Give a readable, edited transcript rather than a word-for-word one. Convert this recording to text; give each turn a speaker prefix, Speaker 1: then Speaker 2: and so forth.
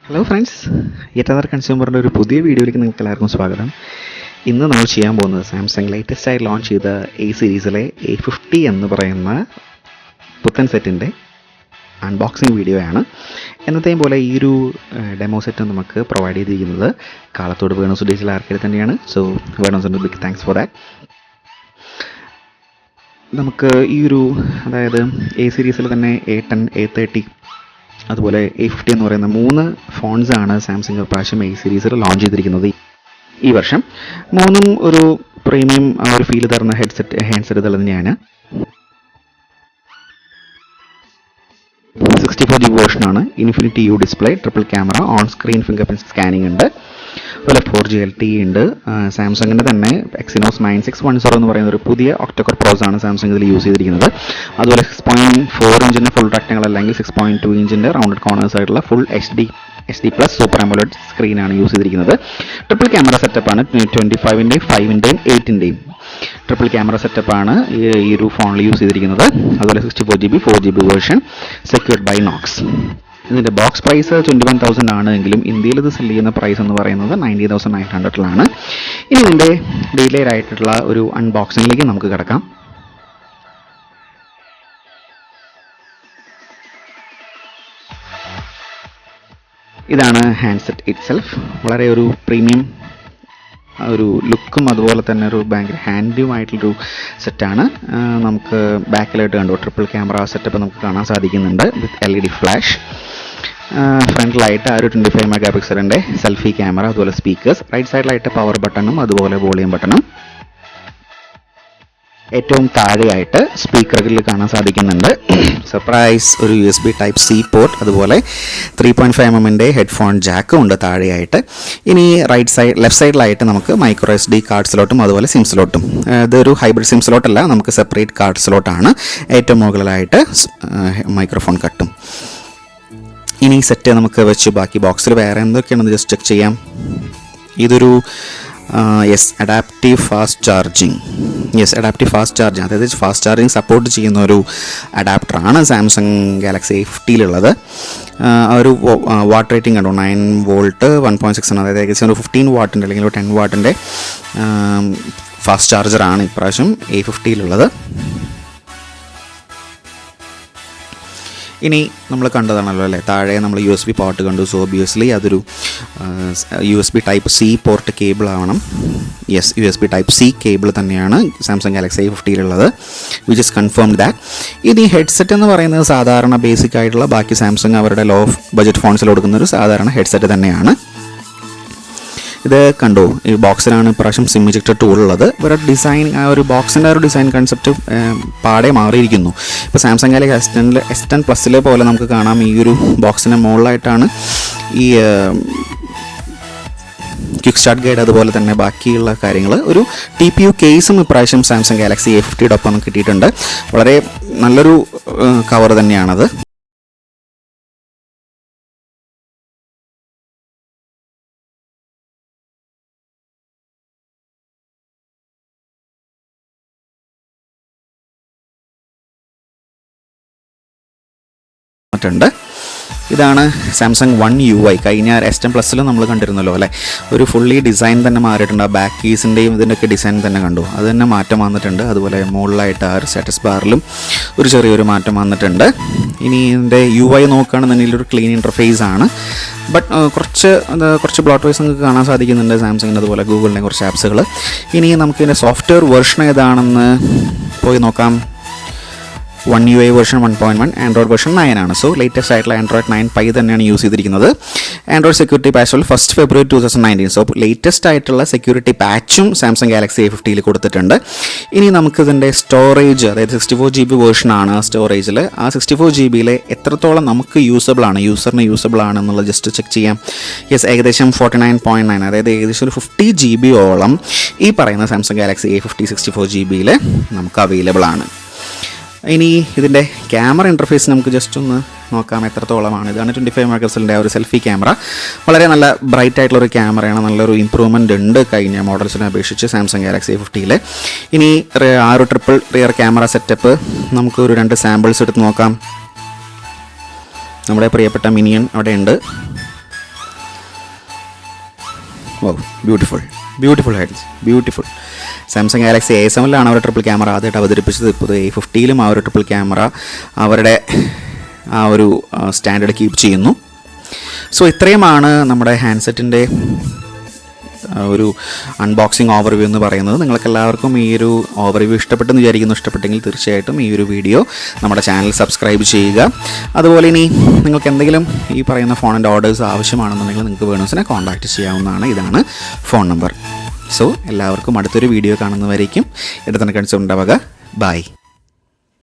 Speaker 1: Hello friends, yet other കൺസ്യൂമറിൻ്റെ ഒരു പുതിയ വീഡിയോയിലേക്ക് നിങ്ങൾക്ക് എല്ലാവർക്കും സ്വാഗതം. ഇന്ന് നമ്മൾ ചെയ്യാൻ പോകുന്നത് സാംസങ് ലേറ്റസ്റ്റ് ആയി ലോഞ്ച് ചെയ്ത എ സീരീസിലെ A50 എന്ന് പറയുന്ന പുത്തൻ സെറ്റിൻ്റെ അൺബോക്സിങ് വീഡിയോയാണ്. എന്നത്തെയും പോലെ ഈ ഒരു ഡെമോ സെറ്റ് നമുക്ക് പ്രൊവൈഡ് ചെയ്തിരിക്കുന്നത് കാലത്തോട് വേണോസ് ഡിജിറ്റൽ ആർക്കേഡ് തന്നെയാണ്. സോ വേണോസിൻ്റെ ബിഗ് താങ്ക്സ് ഫോർ ദാറ്റ്. നമുക്ക് ഈ ഒരു അതായത് എ സീരീസിൽ തന്നെ A10, A30 അതുപോലെ A50 എന്ന് പറയുന്ന 3 ഫോൺസാണ് സാംസങ് പ്രാവശ്യം എ സീരീസിൽ ലോഞ്ച് ചെയ്തിരിക്കുന്നത് ഈ വർഷം. മൂന്നും ഒരു പ്രീമിയം ഒരു ഫീൽ തരുന്ന ഹാൻഡ്സെറ്റ് തന്നെയാണ്. 64GB വേർഷനാണ്. Infinity U display, triple camera, on screen finger print scanning ഉണ്ട്. അതുപോലെ 4G LTE ഉണ്ട്. സാംസങ്ങിൻ്റെ തന്നെ എക്സിനോസ് 9610 എന്ന് പറയുന്ന ഒരു പുതിയ ഒക്ടോകോർ പ്രോസാണ് സാംസങ് ഇതിൽ യൂസ് ചെയ്തിരിക്കുന്നത്. അതുപോലെ 6.4 ഇഞ്ചിൻ്റെ ഫുൾ റെക്ടാങ്കിൾ അല്ലെങ്കിൽ 6.2 ഇഞ്ചിൻ്റെ റൗണ്ടഡ് കോർണേഴ്സ് ആയിട്ടുള്ള full HD plus super AMOLED സ്ക്രീനാണ് യൂസ് ചെയ്തിരിക്കുന്നത്. ട്രിപ്പിൾ ക്യാമറ സെറ്റപ്പാണ്. 25-ൻ്റെയും 5-ൻ്റെയും 8-ൻ്റെയും ട്രിപ്പിൾ ക്യാമറ സെറ്റപ്പാണ് ഈ ഒരു ഫോണിൽ യൂസ് ചെയ്തിരിക്കുന്നത്. അതുപോലെ 64GB 4GB version secured by Knox. ഇതിൻ്റെ ബോക്സ് പ്രൈസ് 21,000 ആണ് എങ്കിലും ഇന്ത്യയിൽ ഇത് സെല് ചെയ്യുന്ന പ്രൈസ് എന്ന് പറയുന്നത് 90,900 ഇനി ഇതിൻ്റെ ഡീറ്റെയിൽ ആയിട്ടുള്ള ഒരു അൺബോക്സിങ്ങിലേക്ക് നമുക്ക് കിടക്കാം. ഇതാണ് ഹാൻഡ്സെറ്റ് ഇറ്റ്സെൽഫ്. വളരെ ഒരു പ്രീമിയം ഒരു ലുക്കും അതുപോലെ തന്നെ ഒരു ഭയങ്കര ഹാൻഡിയുമായിട്ടുള്ളൊരു സെറ്റാണ്. നമുക്ക് ബാക്കിലായിട്ട് കണ്ടു ട്രിപ്പിൾ ക്യാമറ സെറ്റപ്പ് നമുക്ക് കാണാൻ സാധിക്കുന്നുണ്ട് വിത്ത് LED ഫ്ലാഷ്. ഫ്രണ്ടിലായിട്ട് ഒരു 25 മെഗാ പിക്സലിൻ്റെ സെൽഫി ക്യാമറ, അതുപോലെ സ്പീക്കേഴ്സ്. റൈറ്റ് സൈഡിലായിട്ട് പവർ ബട്ടണും അതുപോലെ വോളിയം ബട്ടണും. ഏറ്റവും താഴെയായിട്ട് സ്പീക്കറിൽ കാണാൻ സാധിക്കുന്നുണ്ട്. സർപ്രൈസ് ഒരു USB Type-C പോർട്ട്, അതുപോലെ 3.5mm ഹെഡ്ഫോൺ ജാക്കും ഉണ്ട് താഴെയായിട്ട്. ഇനി ലെഫ്റ്റ് സൈഡിലായിട്ട് നമുക്ക് മൈക്രോ SD കാർഡ് സ്ലോട്ടും അതുപോലെ സിം സ്ലോട്ടും. ഇതൊരു ഹൈബ്രിഡ് സിം സ്ലോട്ടല്ല, നമുക്ക് സെപ്പറേറ്റ് കാർഡ് സ്ലോട്ടാണ്. ഏറ്റവും മുകളിലായിട്ട് മൈക്രോഫോൺ കട്ടും. ഇനി സെറ്റ് നമുക്ക് വെച്ച് ബാക്കി ബോക്സിൽ വേറെ എന്തൊക്കെയാണെന്ന് ജസ്റ്റ് ചെക്ക് ചെയ്യാം. ഇതൊരു അഡാപ്റ്റീവ് ഫാസ്റ്റ് ചാർജിങ്. അതായത് ഫാസ്റ്റ് ചാർജിങ് സപ്പോർട്ട് ചെയ്യുന്ന ഒരു അഡാപ്റ്ററാണ് സാംസങ് ഗാലക്സി A50യിലുള്ളത്. ഒരു വാട്ട് റേറ്റിംഗ് കണ്ടു 9 വോൾട്ട് 1.6 ആണ്. അതായത് ഏകദേശം ഒരു 15 വാട്ടിൻ്റെ അല്ലെങ്കിൽ ഒരു 10 വാട്ടിൻ്റെ ഫാസ്റ്റ് ചാർജറാണ് ഇപ്രാവശ്യം A50യിലുള്ളത്. ഇനി നമ്മൾ കണ്ടതാണല്ലോ അല്ലേ, താഴെ നമ്മൾ USB പോർട്ട് കണ്ടു. സോ ഒബിയസ്ലി അതൊരു USB Type-C പോർട്ട് കേബിൾ ആവണം. USB Type-C കേബിൾ തന്നെയാണ് സാംസങ് ഗാലക്സി A50യിലുള്ളത്, വിച്ച് ഇസ് കൺഫേംഡ് ദാറ്റ്. ഇനി ഹെഡ്സെറ്റ് എന്ന് പറയുന്നത് സാധാരണ ബേസിക് ആയിട്ടുള്ള ബാക്കി സാംസങ് അവരുടെ ലോ ബജറ്റ് ഫോൺസിൽ കൊടുക്കുന്ന ഒരു സാധാരണ ഹെഡ്സെറ്റ് തന്നെയാണ്. ഇത് കണ്ടു, ഈ ബോക്സിലാണ് ഇപ്രാവശ്യം സിം ഇജക്ടർ ടൂൾ ഉള്ളത്. ഇവരുടെ ഡിസൈൻ, ആ ഒരു ബോക്സിൻ്റെ ഒരു ഡിസൈൻ കൺസെപ്റ്റ് പാടെ മാറിയിരിക്കുന്നു. ഇപ്പോൾ സാംസങ് ഗാലക്സി S10 പ്ലസിലെ പോലെ നമുക്ക് കാണാം ഈ ഒരു ബോക്സിൻ്റെ മുകളിലായിട്ടാണ് ഈ ക്വിക്ക് സ്റ്റാർട്ട് ഗൈഡ്, അതുപോലെ തന്നെ ബാക്കിയുള്ള കാര്യങ്ങൾ. ഒരു TPU കേസും ഇപ്രാവശ്യം സാംസങ് ഗാലക്സി A50യോടൊപ്പം കിട്ടിയിട്ടുണ്ട്. വളരെ നല്ലൊരു കവർ തന്നെയാണത്. ഇതാണ് സാംസങ് One UI. കഴിഞ്ഞ S10 പ്ലസിൽ നമ്മൾ കണ്ടിരുന്നല്ലോ അല്ലേ, ഒരു ഫുള്ളി ഡിസൈൻ തന്നെ മാറിയിട്ടുണ്ട്. ആ ബാക്ക് കീസിൻ്റെയും ഇതിൻ്റെയൊക്കെ ഡിസൈൻ തന്നെ കണ്ടു, അത് തന്നെ മാറ്റം വന്നിട്ടുണ്ട്. അതുപോലെ മുകളിലായിട്ട് ആ ഒരു സ്റ്റാറ്റസ് ബാറിലും ഒരു ചെറിയൊരു മാറ്റം വന്നിട്ടുണ്ട്. ഇനി ഇതിൻ്റെ UI നോക്കുകയാണെന്നുണ്ടെങ്കിൽ ഒരു ക്ലീൻ ഇൻ്റർഫേസ് ആണ്. ബട്ട് കുറച്ച് ബ്ലോട്ട് വൈസ് നിങ്ങൾക്ക് കാണാൻ സാധിക്കുന്നുണ്ട് സാംസങ്ങിൻ്റെ അതുപോലെ ഗൂഗിളിൻ്റെ കുറച്ച് ആപ്സുകൾ. ഇനി നമുക്കിതിൻ്റെ സോഫ്റ്റ്വെയർ വെർഷൻ ഏതാണെന്ന് പോയി നോക്കാം. One UI version 1.1, Android version 9 ആണ്. സോ ലേറ്റസ്റ്റ് ആയിട്ടുള്ള ആൻഡ്രോയിഡ് 9 Pie തന്നെയാണ് യൂസ് ചെയ്തിരിക്കുന്നത്. ആൻഡ്രോയിഡ് സെക്യൂരിറ്റി പാച്ച് 1 ഫെബ്രുവരി 2019. സോ ലേറ്റസ്റ്റ് ആയിട്ടുള്ള സെക്യൂരിറ്റി പാച്ചും സാംസങ് ഗാലക്സി A50യിൽ കൊടുത്തിട്ടുണ്ട്. ഇനി നമുക്കിതിൻ്റെ സ്റ്റോറേജ്, അതായത് 64GB വേർഷനാണ് സ്റ്റോറേജിൽ. ആ 64GBയിലെ എത്രത്തോളം നമുക്ക് യൂസറിന് യൂസബിൾ ആണെന്നുള്ളത് ജസ്റ്റ് ചെക്ക് ചെയ്യാം. ഏകദേശം 49.9, അതായത് ഏകദേശം ഒരു 50GB ഈ പറയുന്ന സാംസങ് ഗാലക്സി A50 64GBയിൽ നമുക്ക് അവൈലബിൾ ആണ്. ഇനി ഇതിൻ്റെ ക്യാമറ ഇൻ്റർഫേസ് നമുക്ക് ജസ്റ്റ് ഒന്ന് നോക്കാം എത്രത്തോളമാണ്. ഇതാണ് 25 മെഗാ പിക്സലിൻ്റെ ഒരു സെൽഫി ക്യാമറ. വളരെ നല്ല ബ്രൈറ്റ് ആയിട്ടുള്ളൊരു ക്യാമറയാണ്. നല്ലൊരു ഇമ്പ്രൂവ്മെൻ്റ് ഉണ്ട് കഴിഞ്ഞ മോഡൽസിനെ അപേക്ഷിച്ച് സാംസങ് ഗാലക്സി A50യിൽ. ഇനി ആ ഒരു ട്രിപ്പിൾ റിയർ ക്യാമറ സെറ്റപ്പ് നമുക്കൊരു 2 സാമ്പിൾസ് എടുത്ത് നോക്കാം. നമ്മുടെ പ്രിയപ്പെട്ട മിനിയൻ അവിടെ ഉണ്ട്. Wow, beautiful heads, beautiful. Samsung Galaxy A7 അവർ ട്രിപ്പിൾ ക്യാമറ ആദ്യമായിട്ട് അവതരിപ്പിച്ചത്. ഇപ്പോൾ A50 ആ ഒരു ട്രിപ്പിൾ ക്യാമറ അവരുടെ ആ ഒരു സ്റ്റാൻഡേർഡ് കീപ്പ് ചെയ്യുന്നു. സോ ഇത്രയുമാണ് നമ്മുടെ ഹാൻഡ്സെറ്റിൻ്റെ ഒരു അൺബോക്സിങ് ഓവർവ്യൂ എന്ന് പറയുന്നത്. നിങ്ങൾക്ക് എല്ലാവർക്കും ഈ ഒരു ഓവർവ്യൂ ഇഷ്ടപ്പെട്ടെന്ന് വിചാരിക്കുന്നു. ഇഷ്ടപ്പെട്ടെങ്കിൽ തീർച്ചയായിട്ടും ഈ ഒരു വീഡിയോ നമ്മുടെ ചാനൽ സബ്സ്ക്രൈബ് ചെയ്യുക. അതുപോലെ ഇനി നിങ്ങൾക്ക് എന്തെങ്കിലും ഈ പറയുന്ന ഫോണിൻ്റെ ഓർഡേഴ്സ് ആവശ്യമാണെന്നുണ്ടെങ്കിൽ നിങ്ങൾക്ക് വേണൂസിനെ കോൺടാക്റ്റ് ചെയ്യാവുന്നതാണ്. ഇതാണ് ഫോൺ നമ്പർ. സോ എല്ലാവർക്കും അടുത്തൊരു വീഡിയോ കാണുന്നവരേക്കും ഇടത്തന്നെ കൺസുണ്ടാവുക. ബൈ.